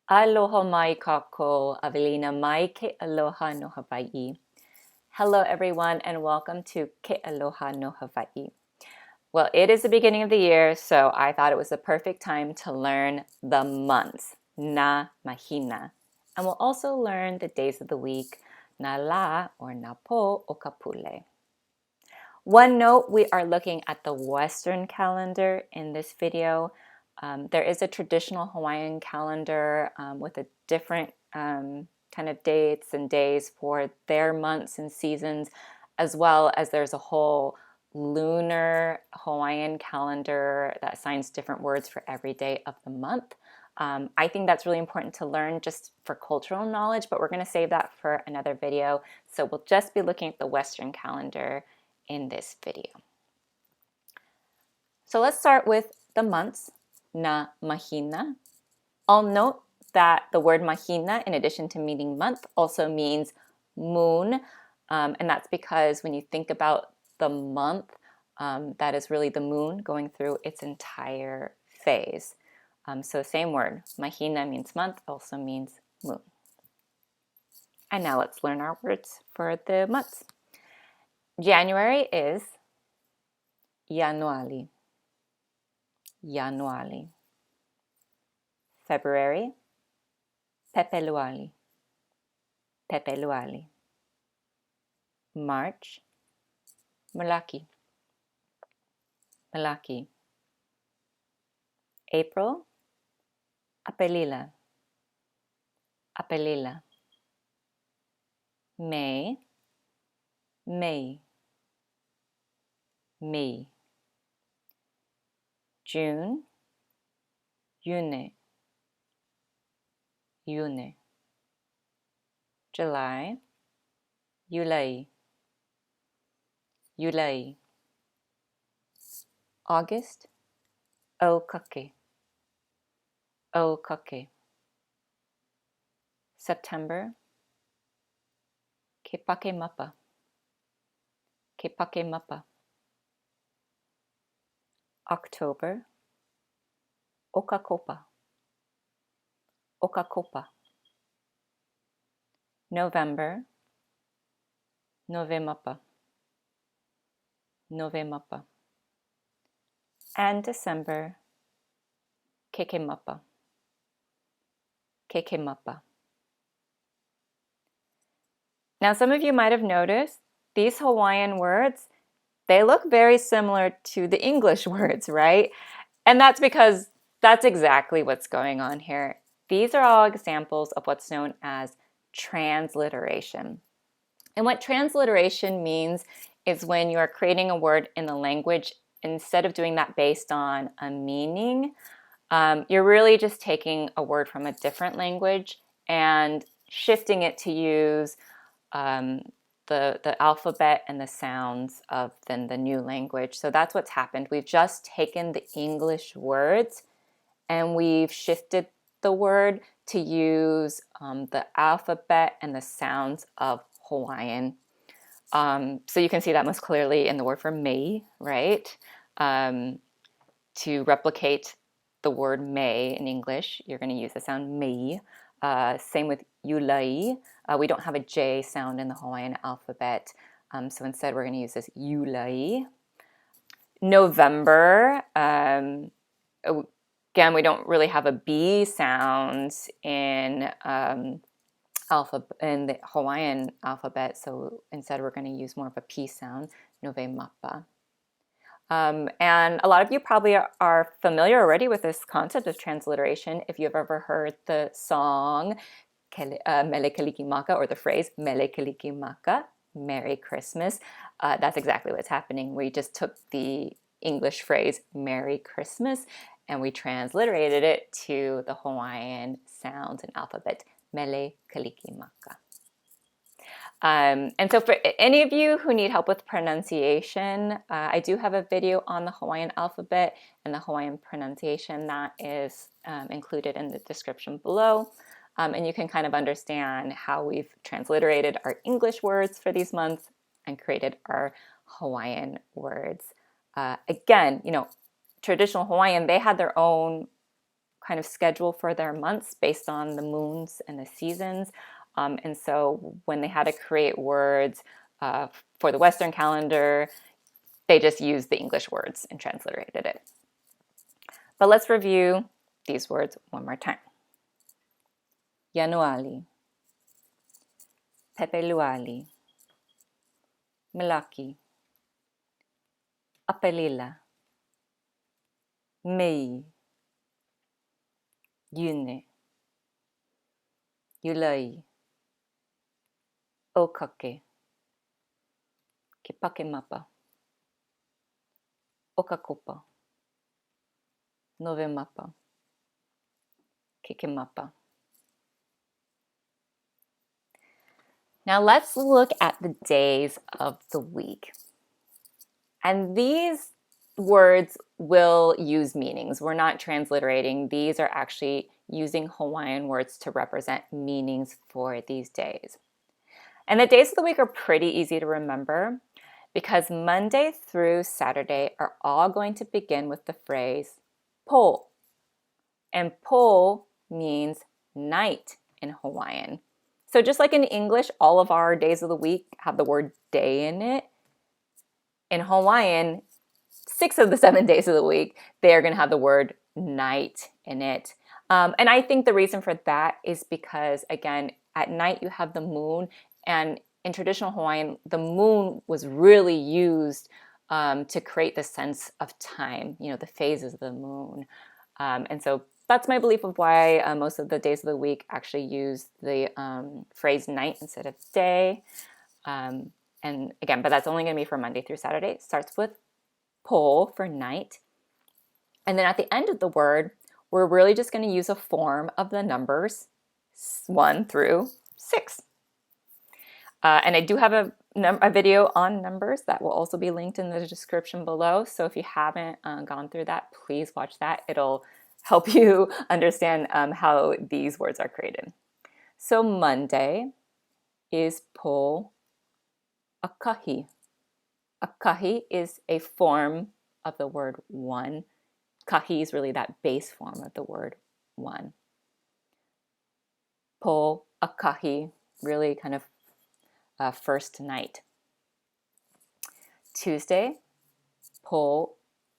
Aloha mai kako, Avelina mai ke aloha no Hawaii. Hello everyone and welcome to Ke Aloha no Hawaii. Well, it is the beginning of the year, so I thought it was the perfect time to learn the months, na mahina. And we'll also learn the days of the week, na la or na po o ka pule. One note, we are looking at the Western calendar in this video. There is a traditional Hawaiian calendar with a different kind of dates and days for their months and seasons, as well as there's a whole lunar Hawaiian calendar that assigns different words for every day of the month. I think that's really important to learn just for cultural knowledge, but we're going to save that for another video. So we'll just be looking at the Western calendar in this video. So let's start with the months, na mahina. I'll note that the word mahina, in addition to meaning month, also means moon. And that's because when you think about the month, that is really the moon going through its entire phase. So same word, mahina means month, also means moon. And now let's learn our words for the months. January is Januari. Januari. February, Pepeluali. Pepeluali. March, Malaki. Malaki. April, Apelila. Apelila. May, May. May. June, Yune. Yune. July, Yulai. Yulai. August, Okake. Okake. September, Kepake Mapa. Kepake Mapa. October, Okakopa. Okakopa. November, Novemapa. Novemapa. And December, Kekemapa. Kekemapa. Now some of you might have noticed these Hawaiian words, they look very similar to the English words, right? And that's because that's exactly what's going on here. These are all examples of what's known as transliteration. And what transliteration means is when you're creating a word in the language, instead of doing that based on a meaning, you're really just taking a word from a different language and shifting it to use the alphabet and the sounds of then the new language. So that's what's happened. We've just taken the English words and we've shifted the word to use the alphabet and the sounds of Hawaiian. So you can see that most clearly in the word for May, right? To replicate the word May in English, you're going to use the sound May. Same with Yulai. We don't have a J sound in the Hawaiian alphabet, so instead we're going to use this Yulai. November, again, we don't really have a B sound in the Hawaiian alphabet, so instead we're going to use more of a P sound, Novemapa. And a lot of you probably are familiar already with this concept of transliteration if you've ever heard the song Mele Kalikimaka, or the phrase Mele Kalikimaka, Merry Christmas. That's exactly what's happening. We just took the English phrase Merry Christmas and we transliterated it to the Hawaiian sounds and alphabet, Mele Kalikimaka. And so for any of you who need help with pronunciation, I do have a video on the Hawaiian alphabet and the Hawaiian pronunciation that is included in the description below. And you can kind of understand how we've transliterated our English words for these months and created our Hawaiian words. Again, traditional Hawaiian, they had their own kind of schedule for their months based on the moons and the seasons. And so when they had to create words for the Western calendar, they just used the English words and transliterated it. But let's review these words one more time. Januali, Pepeluali, Melaki, Apelila, Mei, Yune, Yulai, Okake, Kepakemapa, Okakopa, Novemapa, Kekemapa. Now let's look at the days of the week. And these words will use meanings. We're not transliterating. These are actually using Hawaiian words to represent meanings for these days. And the days of the week are pretty easy to remember because Monday through Saturday are all going to begin with the phrase po. And po means night in Hawaiian. So just like in English, all of our days of the week have the word day in it. In Hawaiian, 6 of the 7 days of the week, they are going to have the word night in it. And I think the reason for that is because, again, at night you have the moon, and in traditional Hawaiian, the moon was really used to create the sense of time, the phases of the moon. And so that's my belief of why most of the days of the week actually use the phrase night instead of day. And again, but that's only going to be for Monday through Saturday. It starts with po for night. And then at the end of the word, we're really just going to use a form of the numbers 1 through 6. And I do have a video on numbers that will also be linked in the description below. So if you haven't gone through that, please watch that. It'll help you understand how these words are created. So Monday is po akahi. Akahi is a form of the word 1. Kahi is really that base form of the word 1. Po akahi, really kind of first night. Tuesday, po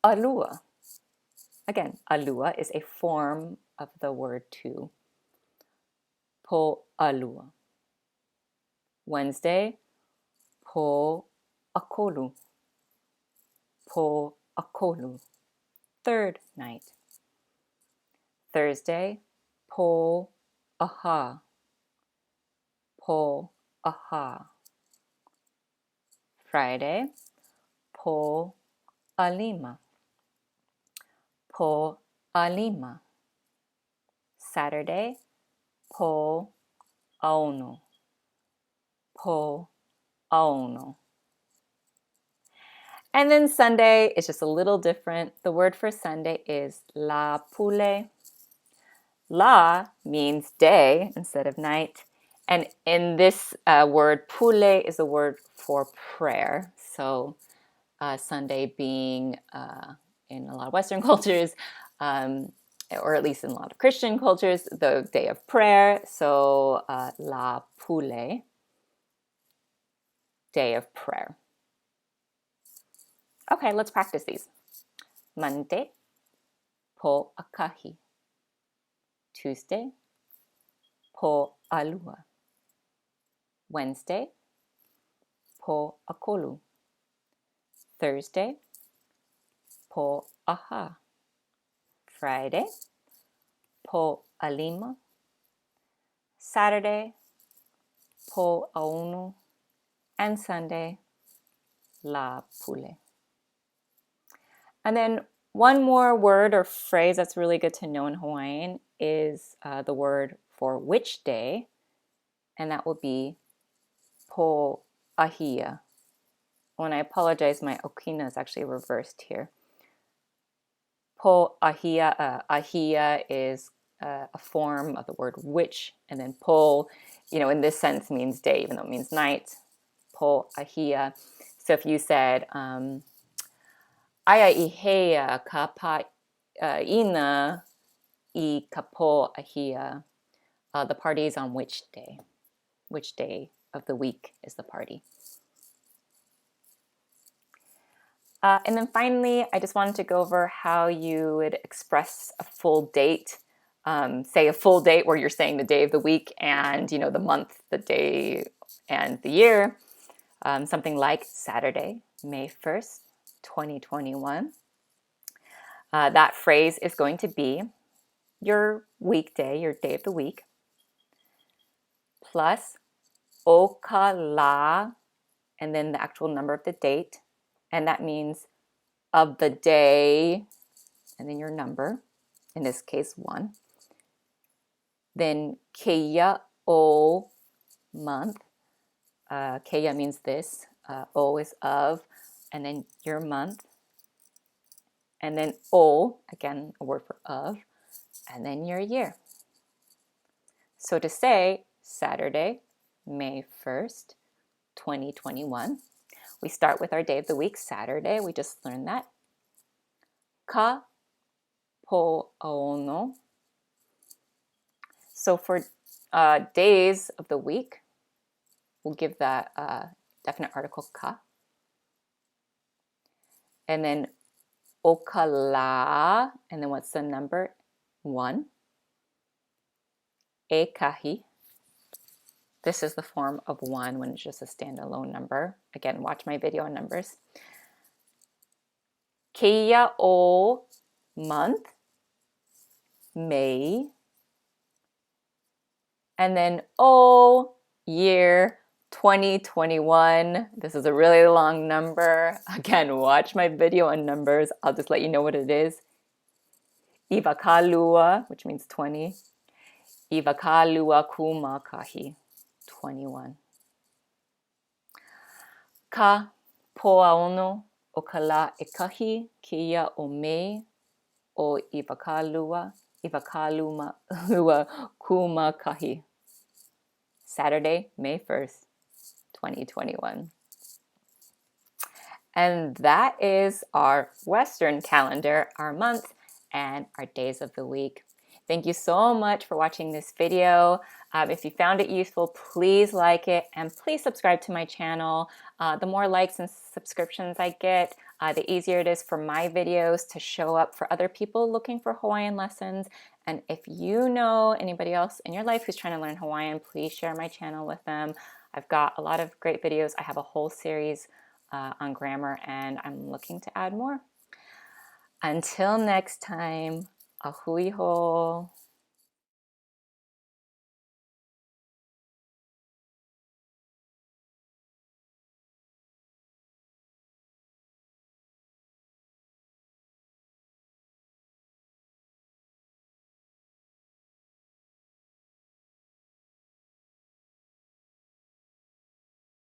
alua. Again, alua is a form of the word 2. Po alua. Wednesday, po akolu. Po akolu. Third night. Thursday, po aha. Po aha. Friday, po alima. Po alima. Saturday, po auno. Po auno. And then Sunday is just a little different. The word for Sunday is la pule. La means day instead of night. And in this word, pule is a word for prayer. So Sunday being in a lot of Western cultures, or at least in a lot of Christian cultures, the day of prayer. So la pule, day of prayer. Okay, let's practice these. Monday, po akahi. Tuesday, po alua. Wednesday, po akolu. Thursday, po aha. Friday, po alima. Saturday, po auno. And Sunday, la pule. And then one more word or phrase that's really good to know in Hawaiian is the word for which day, and that will be po ahia. When I apologize, my okina is actually reversed here. Po ahia, ahia is a form of the word which, and then po, in this sense means day, even though it means night. Po ahia. So if you said, Aya ihea ka pa ina I kapo ahia. The party is on which day? Which day of the week is the party? And then finally, I just wanted to go over how you would express a full date. Say a full date where you're saying the day of the week and the month, the day, and the year. Something like Saturday, May 1st, 2021. That phrase is going to be your weekday, your day of the week, plus okala, and then the actual number of the date. And that means of the day, and then your number, in this case 1. Then keia o, month. Keia means this, o is of, and then your month. And then o, again, a word for of, and then your year. So to say Saturday, May 1st, 2021, we start with our day of the week, Saturday. We just learned that. Ka po aono. So for days of the week, we'll give that definite article ka. And then okala, and then what's the number? 1. Ekahi. This is the form of 1 when it's just a standalone number. Again, watch my video on numbers. Keia o, month, May. And then o, year, 2021. This is a really long number. Again, watch my video on numbers. I'll just let you know what it is. Iwakalua, which means 20. Iwakalua kumakahi, 21. Ka poaono o kala ekahi kia o me o iwakalua kumakahi. Saturday, May 1st, 2021. And that is our Western calendar, our month, and our days of the week. Thank you so much for watching this video. If you found it useful, please like it and please subscribe to my channel. The more likes and subscriptions I get, the easier it is for my videos to show up for other people looking for Hawaiian lessons. And if you know anybody else in your life who's trying to learn Hawaiian, please share my channel with them. I've got a lot of great videos. I have a whole series on grammar, and I'm looking to add more. Until next time, ahui ho.